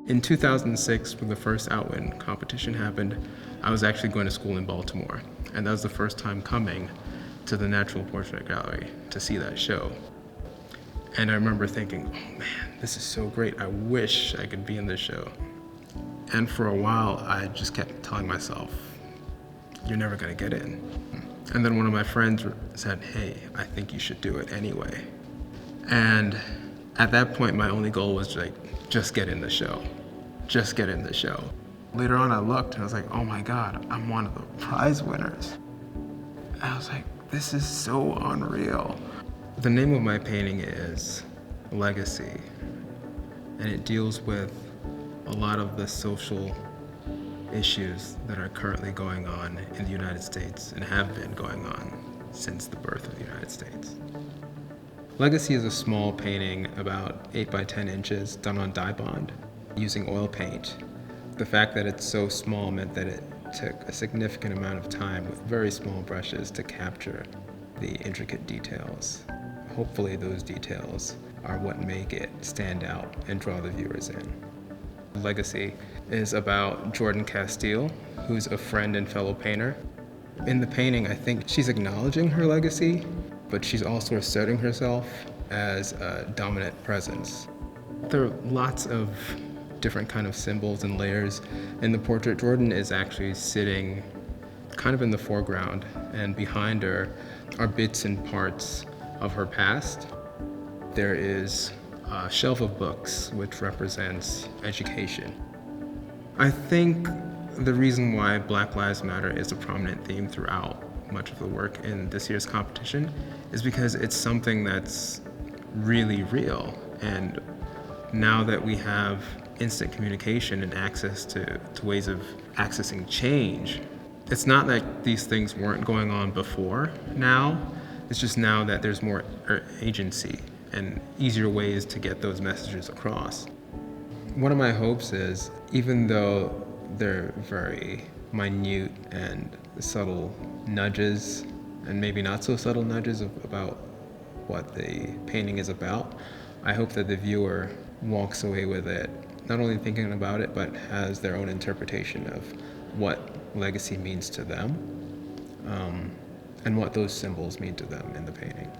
In 2006, when the first Outwin competition happened, I was actually going to school in Baltimore, and that was the first time coming to the Natural Portrait Gallery to see that show. And I remember thinking, oh man, this is so great. I wish I could be in this show. And for a while, I just kept telling myself, you're never gonna get in. And then one of my friends said, hey, I think you should do it anyway. And at that point, my only goal was just get in the show. Just get in the show. Later on, I looked and I was like, oh my God, I'm one of the prize winners. And I was like, this is so unreal. The name of my painting is Legacy, and it deals with a lot of the social issues that are currently going on in the United States and have been going on since the birth of the United States. Legacy is a small painting about 8 by 10 inches done on dye bond using oil paint. The fact that it's so small meant that it took a significant amount of time with very small brushes to capture the intricate details. Hopefully those details are what make it stand out and draw the viewers in. Legacy is about Jordan Castile, who's a friend and fellow painter. In the painting, I think she's acknowledging her legacy, but she's also asserting herself as a dominant presence. There are lots of different kind of symbols and layers. In the portrait, Jordan is actually sitting kind of in the foreground, and behind her are bits and parts of her past. There is a shelf of books, which represents education. I think the reason why Black Lives Matter is a prominent theme throughout much of the work in this year's competition is because it's something that's really real. And now that we have instant communication and access to ways of accessing change, it's not that these things weren't going on before now, it's just now that there's more agency and easier ways to get those messages across. One of my hopes is, even though they're very minute and subtle nudges, and maybe not so subtle nudges about what the painting is about, I hope that the viewer walks away with it, not only thinking about it, but has their own interpretation of what legacy means to them, and what those symbols mean to them in the painting.